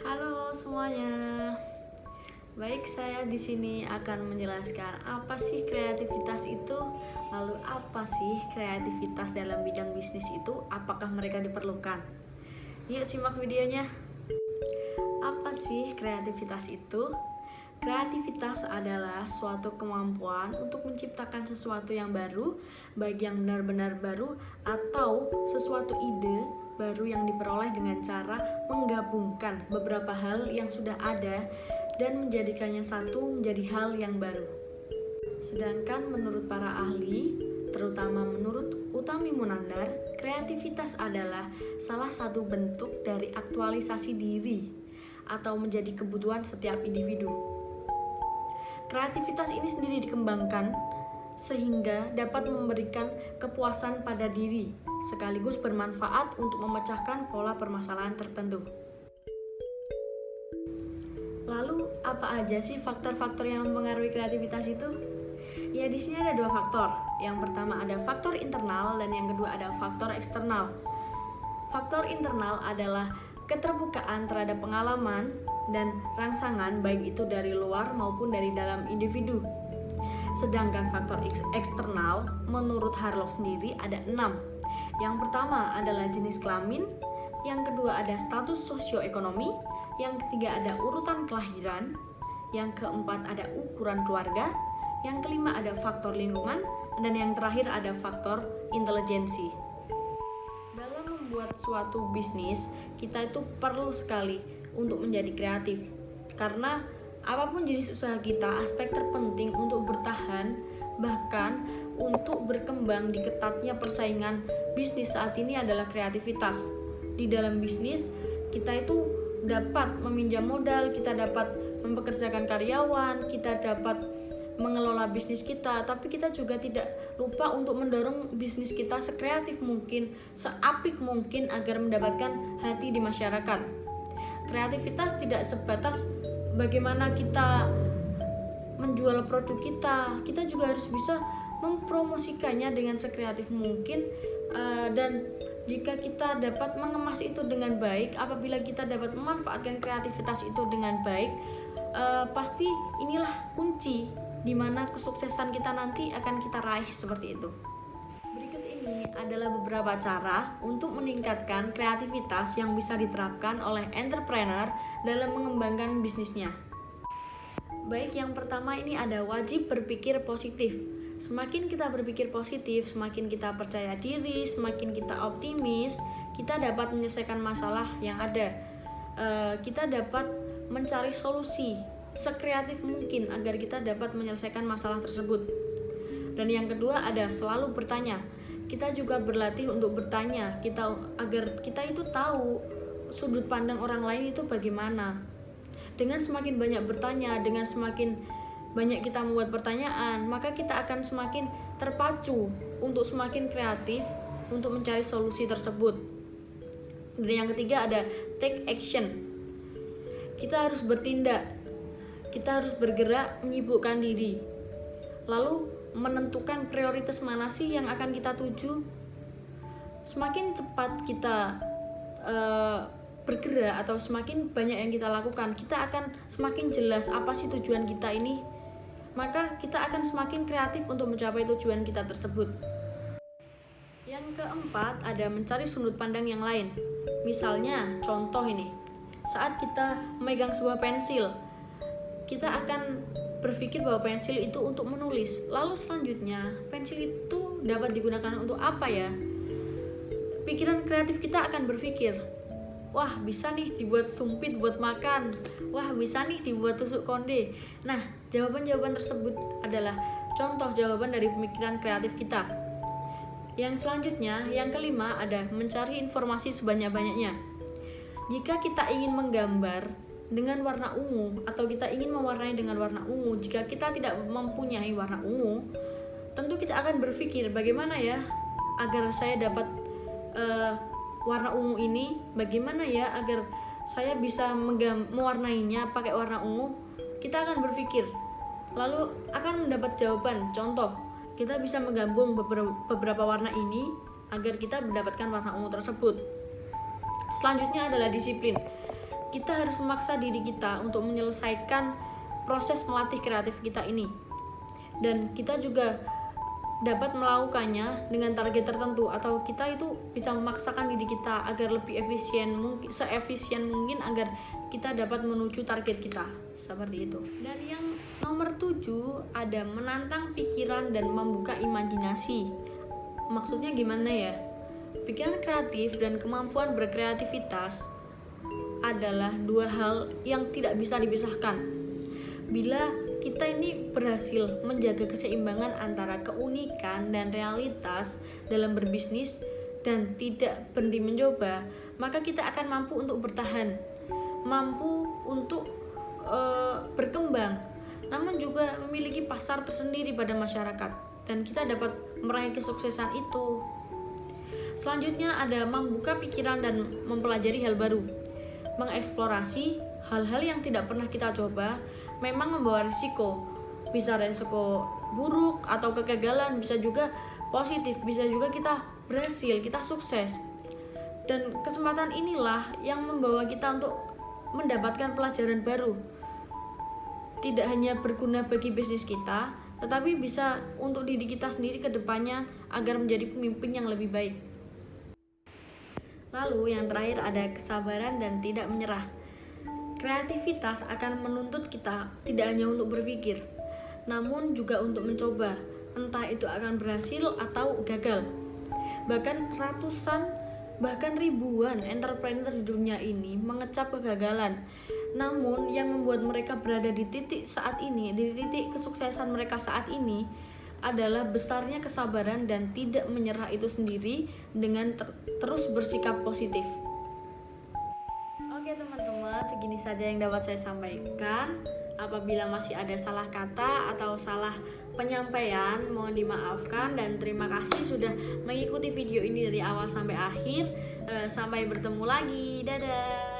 Halo semuanya. Baik, saya di sini akan menjelaskan apa sih kreativitas itu, lalu apa sih kreativitas dalam bidang bisnis itu, apakah mereka diperlukan. Yuk simak videonya. Apa sih kreativitas itu? Kreativitas adalah suatu kemampuan untuk menciptakan sesuatu yang baru, baik yang benar-benar baru atau sesuatu ide baru yang diperoleh dengan cara menggabungkan beberapa hal yang sudah ada dan menjadikannya satu menjadi hal yang baru. Sedangkan menurut para ahli, terutama menurut Utami Munandar, kreativitas adalah salah satu bentuk dari aktualisasi diri atau menjadi kebutuhan setiap individu. Kreativitas ini sendiri dikembangkan sehingga dapat memberikan kepuasan pada diri, sekaligus bermanfaat untuk memecahkan pola permasalahan tertentu. Lalu, apa aja sih faktor-faktor yang mempengaruhi kreativitas itu? Ya, di sini ada dua faktor. Yang pertama ada faktor internal dan yang kedua ada faktor eksternal. Faktor internal adalah keterbukaan terhadap pengalaman dan rangsangan baik itu dari luar maupun dari dalam individu. Sedangkan faktor eksternal menurut Harlock sendiri ada 6. Yang pertama adalah jenis kelamin, yang kedua ada status sosioekonomi, yang ketiga ada urutan kelahiran, yang keempat ada ukuran keluarga, yang kelima ada faktor lingkungan, dan yang terakhir ada faktor intelijensi. Dalam membuat suatu bisnis, kita itu perlu sekali untuk menjadi kreatif. Karena apapun jenis usaha kita, aspek terpenting untuk bertahan, bahkan untuk berkembang di ketatnya persaingan bisnis saat ini adalah kreativitas. Di dalam bisnis, kita itu dapat meminjam modal, kita dapat mempekerjakan karyawan, kita dapat mengelola bisnis kita, tapi kita juga tidak lupa untuk mendorong bisnis kita sekreatif mungkin, seapik mungkin agar mendapatkan hati di masyarakat. Kreativitas tidak sebatas bagaimana kita menjual produk kita juga harus bisa mempromosikannya dengan sekreatif mungkin, dan jika kita dapat mengemas itu dengan baik, apabila kita dapat memanfaatkan kreativitas itu dengan baik, pasti inilah kunci di mana kesuksesan kita nanti akan kita raih seperti itu. Berikut ini adalah beberapa cara untuk meningkatkan kreativitas yang bisa diterapkan oleh entrepreneur dalam mengembangkan bisnisnya. Baik, yang pertama ini ada wajib berpikir positif. Semakin kita berpikir positif, semakin kita percaya diri, semakin kita optimis, kita dapat menyelesaikan masalah yang ada. Kita dapat mencari solusi sekreatif mungkin agar kita dapat menyelesaikan masalah tersebut. Dan yang kedua ada selalu bertanya. Kita juga berlatih untuk bertanya, agar kita itu tahu sudut pandang orang lain itu bagaimana. Dengan semakin banyak bertanya, dengan semakin banyak kita membuat pertanyaan, maka kita akan semakin terpacu untuk semakin kreatif untuk mencari solusi tersebut. Dan yang ketiga ada take action. Kita harus bertindak. Kita harus bergerak menyibukkan diri, lalu menentukan prioritas mana sih yang akan kita tuju. Semakin cepat kita bergerak atau semakin banyak yang kita lakukan, kita akan semakin jelas apa sih tujuan kita ini, maka kita akan semakin kreatif untuk mencapai tujuan kita tersebut. Yang keempat ada mencari sudut pandang yang lain. Misalnya contoh ini, saat kita memegang sebuah pensil, kita akan berpikir bahwa pensil itu untuk menulis. Lalu selanjutnya, pensil itu dapat digunakan untuk apa ya? Pikiran kreatif kita akan berpikir, wah bisa nih dibuat sumpit buat makan. Wah bisa nih dibuat tusuk konde. Nah, jawaban-jawaban tersebut adalah contoh jawaban dari pemikiran kreatif kita. Yang selanjutnya, yang kelima ada mencari informasi sebanyak-banyaknya. Jika kita ingin menggambar dengan warna ungu atau kita ingin mewarnai dengan warna ungu, jika kita tidak mempunyai warna ungu, tentu kita akan berpikir bagaimana ya agar saya dapat warna ungu ini, bagaimana ya agar saya bisa mewarnainya pakai warna ungu. Kita akan berpikir, lalu akan mendapat jawaban. Contoh, kita bisa menggabung beberapa warna ini agar kita mendapatkan warna ungu tersebut. Selanjutnya adalah disiplin. kita harus memaksa diri kita untuk menyelesaikan proses melatih kreatif kita ini. Dan kita juga dapat melakukannya dengan target tertentu, atau kita itu bisa memaksakan diri kita agar lebih efisien, seefisien mungkin agar kita dapat menuju target kita, seperti itu. Dan yang nomor 7 ada menantang pikiran dan membuka imajinasi. Maksudnya gimana ya? Pikiran kreatif dan kemampuan berkreativitas adalah dua hal yang tidak bisa dipisahkan. Bila kita ini berhasil menjaga keseimbangan antara keunikan dan realitas dalam berbisnis dan tidak berhenti mencoba, maka kita akan mampu untuk bertahan, mampu untuk berkembang, namun juga memiliki pasar tersendiri pada masyarakat, dan kita dapat meraih kesuksesan itu. Selanjutnya ada membuka pikiran dan mempelajari hal baru. Mengeksplorasi hal-hal yang tidak pernah kita coba memang membawa risiko. Bisa risiko buruk atau kegagalan, bisa juga positif, bisa juga kita berhasil, kita sukses. Dan kesempatan inilah yang membawa kita untuk mendapatkan pelajaran baru. Tidak hanya berguna bagi bisnis kita, tetapi bisa untuk diri kita sendiri ke depannya agar menjadi pemimpin yang lebih baik. Lalu yang terakhir ada kesabaran dan tidak menyerah. Kreativitas akan menuntut kita tidak hanya untuk berpikir, namun juga untuk mencoba, entah itu akan berhasil atau gagal. Bahkan ratusan, bahkan ribuan entrepreneur di dunia ini mengecap kegagalan. Namun yang membuat mereka berada di titik saat ini, di titik kesuksesan mereka saat ini, adalah besarnya kesabaran dan tidak menyerah itu sendiri dengan terus bersikap positif. Oke teman-teman, segini saja yang dapat saya sampaikan. Apabila masih ada salah kata atau salah penyampaian, mohon dimaafkan, dan terima kasih sudah mengikuti video ini dari awal sampai akhir. Sampai bertemu lagi, dadah.